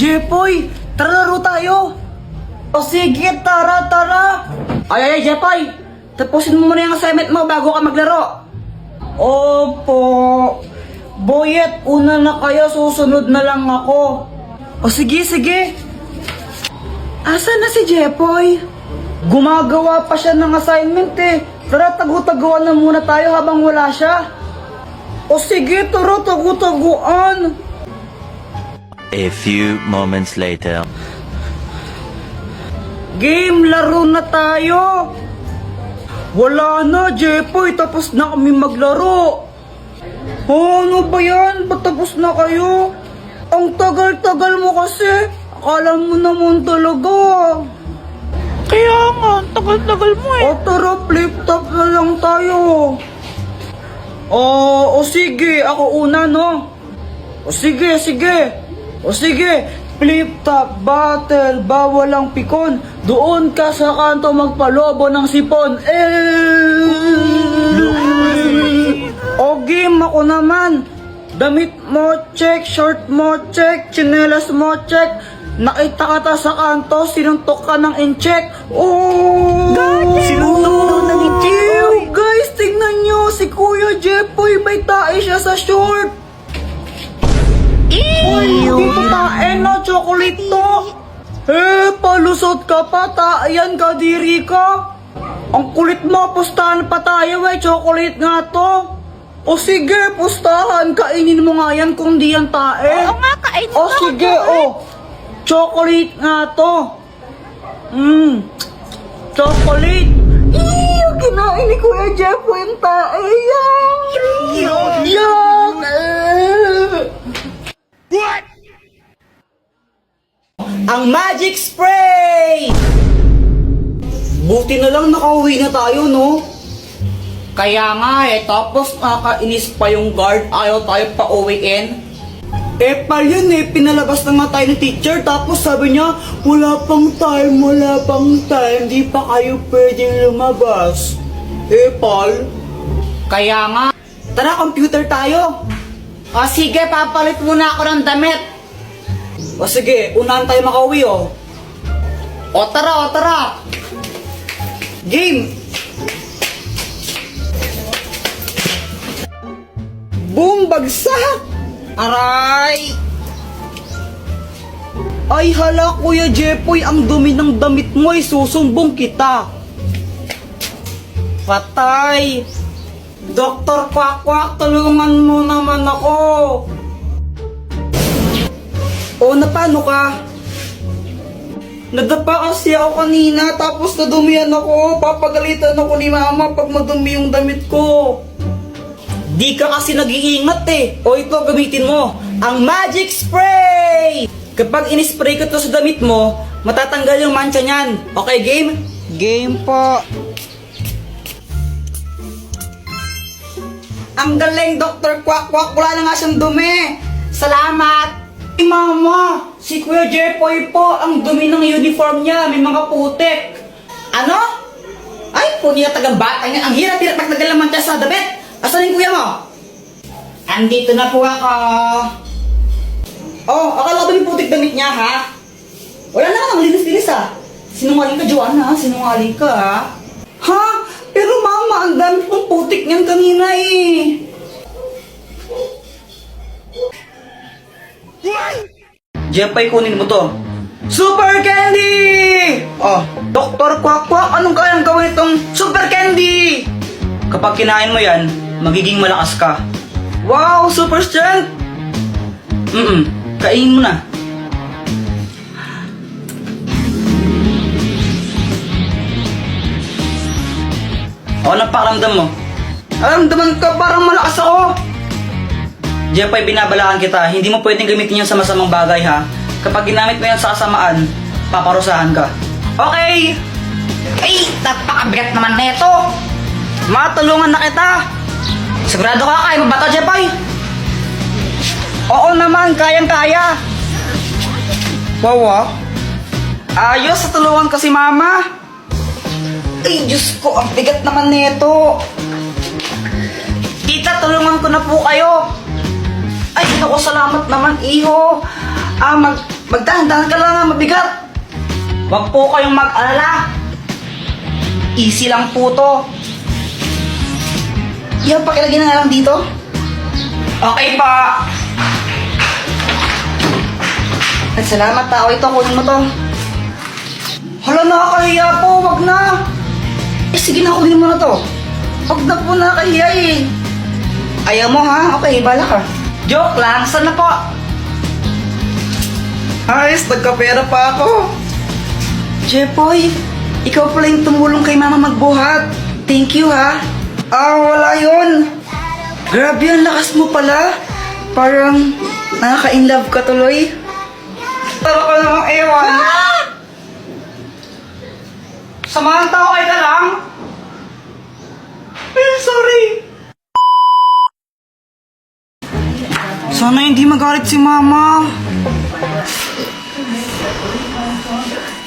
Jepoy, tara laro tayo. O sige, tara. Ay, Jepoy, tapusin mo muna yung assignment mo bago ka maglaro. Opo. Boyet, una na kayo, susunod na lang ako. O sige. Asan na si Jepoy? Gumagawa pa siya ng assignment eh. Tara, tagu-taguan na muna tayo habang wala siya. O sige, tara, tagu-taguan. A few moments later. Game, laro na tayo. Wala na, Jepoy, tapos na kami maglaro. Ano ba yan? Ba't tapos na kayo? Ang tagal-tagal mo kasi. Akala mo naman talaga. Kaya nga, ang tagal-tagal mo eh. O tara, flip top na lang tayo. O sige, ako una, no? O sige. Flip top battle, bawal ang pikon. Doon ka sa kanto magpalobo ng sipon. O game, ako naman. Damit mo check, short mo check, tsinelas mo check. Nakita ka ta sa kanto, sinuntok ka ng incheck. Oh! Sinuntok ng incheck. Guys, tingnan nyo, si Kuya Jepoy may tae siya sa short. Uy, dito tae na, chocolate to. Palusot ka pa, tae ka, diri ka. Ang kulit mo, pustahan pa tayo chocolate nga to. O sige, pustahan, kainin mo nga yan kung di yan tae. Oo nga, kainin O mo sige, ako. chocolate nga to. Chocolate. Kinain ni Kuya Jepoy yung tae. Yuck! What? Ang magic spray! Buti na lang nakauwi na tayo, no? Kaya nga tapos nakakainis pa yung guard, ayaw tayo pa uwiin. Pal yun pinalabas na nga tayo ng teacher, tapos sabi niya, wala pang time, di pa kayo pwedeng lumabas. Pal? Kaya nga. Tara, computer tayo. O sige, papalit muna ako ng damit. O sige, unahan tayo makauwi O tara. Game! Boom! Bagsak! Aray! Ay hala, Kuya Jepoy, ang dumi ng damit mo susumbong kita. Patay! Dr. Quack, tulungan mo naman ako. Na paano ka? Nadapa kasi ako kanina, tapos nadumihan ako. Papagalitan ako ni mama pag madumi yung damit ko. Di ka kasi nag-iingat O ito, gamitin mo. Ang magic spray! Kapag in-spray ko to sa damit mo, matatanggal yung mancha niyan. Okay, game? Game po. Ang galing, Dr. Quack. Wala na nga siyang dumi. Salamat. Mama, si Kuya Jepoy po, ang dumi ng uniform niya, may mga putik. Ano? Ay, punya tagang bata niya. Ang hirap magtagal naman siya sa damit. Asan yung kuya mo? Andito na po ako. Akala ko ba yung putik damit niya, ha? Wala na, ang linis-linis, Sinungaling ka, Joanna, sinungaling ka, Ha? Pero mama, ang dami pong putik niyan kanina, Jepoy, kunin mo to. Super Candy! Dr. Quack, anong kayang gawin itong Super Candy? Kapag kinain mo yan, magiging malakas ka. Wow, super strength! Kainin mo na. Anong pakiramdam mo? Aramdaman ka parang malakas ako. Jepoy, binabalaan kita, hindi mo pwedeng gamitin yan sa masamang bagay, ha? Kapag ginamit mo yan sa kasamaan, paparusahan ka. Okay! Ay, napakabigat naman neto! Matulungan na kita! Sigurado ka, kaya mo ba ito, Jepoy? Oo naman, kayang-kaya! Wow, ayos, tulungan ko si mama! Ay, Diyos ko, ang bigat naman neto! Tita, tulungan ko na po kayo! Ay, naku, salamat naman, iho! Magdahan-dahan ka lang, mabigat. Huwag po kayong mag-alala. Easy lang po to. Yan, pakilagay na lang dito. Okay pa. At salamat tao ito, kunin mo to. Hala, nakakahiya po, wag na. Sige na, kunin mo na to. Wag na po, nakakahiya eh. Ayaw mo ha? Okay, bala ka. Joke lang, sana po. Ayos, nagkapera pa ako. Jepoy, ikaw pala yung tumulong kay mama magbuhat. Thank you ha. Wala yun. Grabe, ang lakas mo pala. Parang nakaka-inlove ka tuloy. Tara ka namang ewan. Samahan tao kayo ka lang. Sorry. Sana hindi magalit si mama.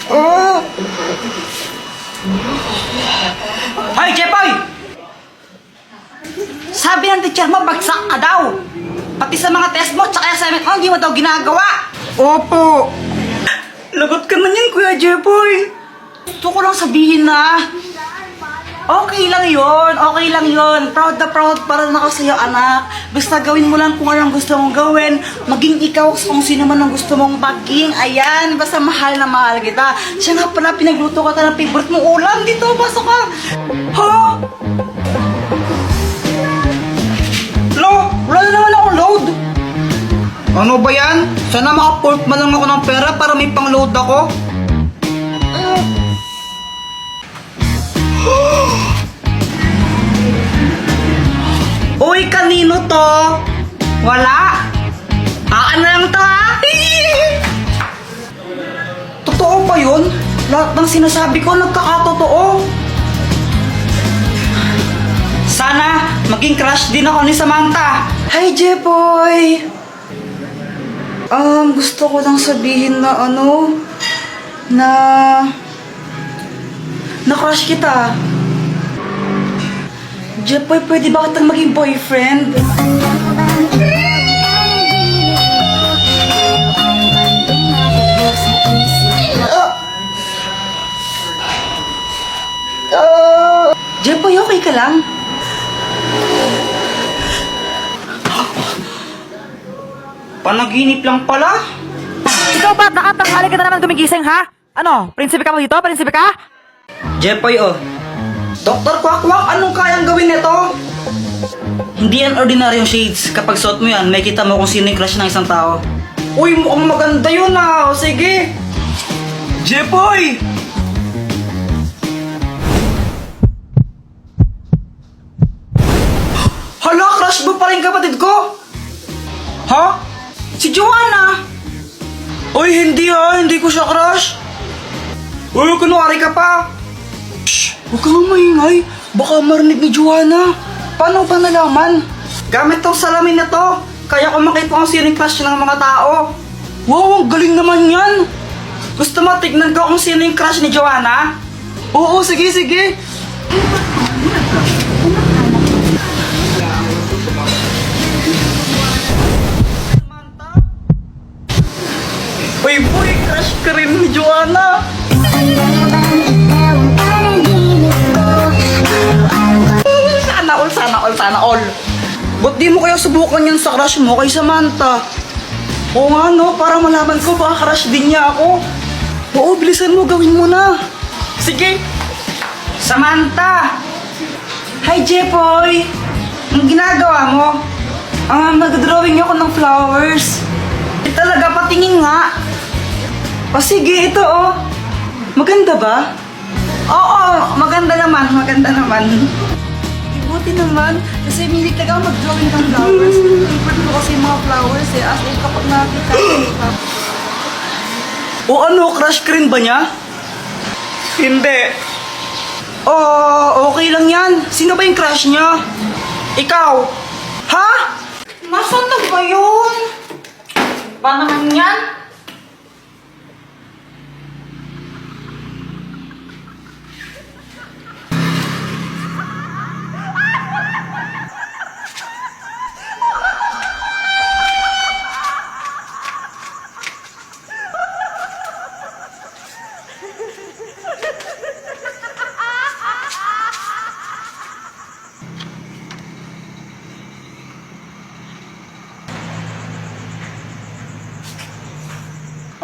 Oh! Hoy, Jepoy! Sabi ng teacher mo, bagsak ka daw. Pati sa mga test mo, tsaka assignment mo, hindi mo daw ginagawa. Opo. Lagot ka man yan, Kuya Jepoy. Gusto ko lang sabihin na, okay lang yon. Proud na proud para na ako sa'yo, anak. Basta gawin mo lang kung anong gusto mong gawin. Maging ikaw kung sino man ang gusto mong maging. Ayan, basta mahal na mahal kita. Siya nga pala, pinagluto ka ng favorite mong ulam. Dito, pasok ka. Ha? Wala na naman akong load. Ano ba yan? Sana maka-port man lang ako ng pera para may pang-load ako. Uy, kanino to? Wala? Aan na lang to ha? Totoo ba yun? Lahat ng sinasabi ko nagkakatotoo. Sana maging crush din ako ni Samantha. Hi, Jepoy! Gusto ko lang sabihin na na crush kita. Jepoy, pwede ba kitang maging boyfriend? Jepoy, okay ka lang? Panaginip lang pala? Ikaw ba? Nakatanghali ka na naman gumigising, ha? Ano? Prinsipe ka mo dito? Prinsipe ka? Jepoy, Dr. Quack-Quack, anong kayang gawin nito? Hindi yan ordinaryong shades. Kapag suot mo yan, may kita mo kung sino yung crush ng isang tao. Uy, mukhang maganda yun ah. O, sige. Jepoy! Hala, crush mo pa rin kapatid ko? Ha? Si Joanna? Uy, hindi ha. Hindi ko siya crush. Uy, kunwari ka pa. Shh! Huwag kang maingay. Baka marinig ni Joanna. Paano ba nalaman? Gamit tong salamin na to. Kaya ko makita kung sino yung crush ng mga tao. Wow, ang galing naman yan. Gusto mo tignan ko kung sino yung crush ni Joanna? Oo, sige, sige. Uy, boy, crush ka rin ni Joanna. Sana all. Ba't di mo kaya subukan yan sa crush mo kay Samantha? Oo nga no, para malaman ko baka crush din niya ako. Oo, bilisan mo, gawin mo na. Sige. Samantha! Hi, Jepoy! Ang ginagawa mo? Nag-drawing ako ng flowers. Talaga, patingin nga. O sige, ito Maganda ba? Oo, maganda naman. Buti naman, kasi hindi talaga ako mag-drawing ng flowers. Favorite ko kasi yung mga flowers as in kapag nakita ko. O crush ka rin ba niya? Hindi. Okay lang yan. Sino ba yung crush niya? Ikaw? Ha? Nasaan na ba yun? Paano naman yan?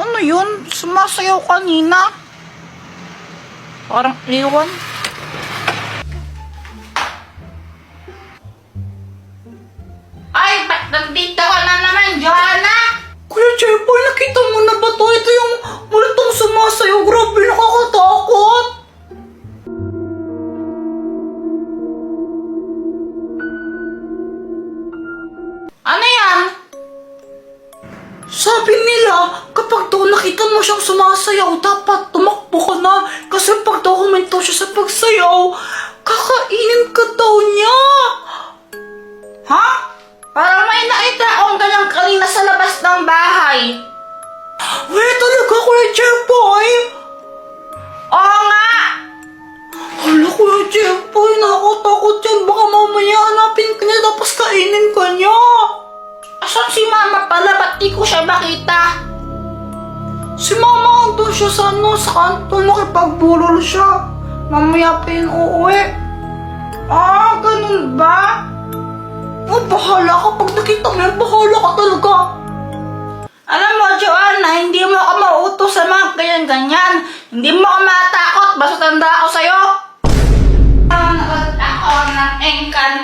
Ano yun? Sumasayaw kanina. Parang iwan. Ay, ba't nandito ka na naman, Joanna? Kuya Jeboy, nakita mo na ba to? Ito yung multong sumasayaw. Grabe, nakakatakot. Ano yan? Sabi nila, kapag daw nakita mo siyang sumasayaw, dapat tumakbo ka na. Kasi pag daw huminto siya sa pagsayaw, kakainin ka daw niya. Ha? Parang may nakita akong ganyan kanina sa labas ng bahay. Wait, talaga, Kuya Jeboy? Oo nga! Hala, Kuya Jeboy, nakakatakot yan. Baka mamaya hanapin ka niya tapos kainin ka niya. Asan si Mama pala? Ba't di ko siya makita? Si Mama andun siya sa sa kanto, nakipagbulol siya. Mamaya pa yun uuwi. Ah, ganun ba? Oh, bahala ka. Pag nakita mo yan, bahala ka talaga. Alam mo, Joanna, hindi mo ako mautos sa mga ganyan-ganyan. Hindi mo ako matakot, basta tanda ako sa'yo. Nanood ako ng engkan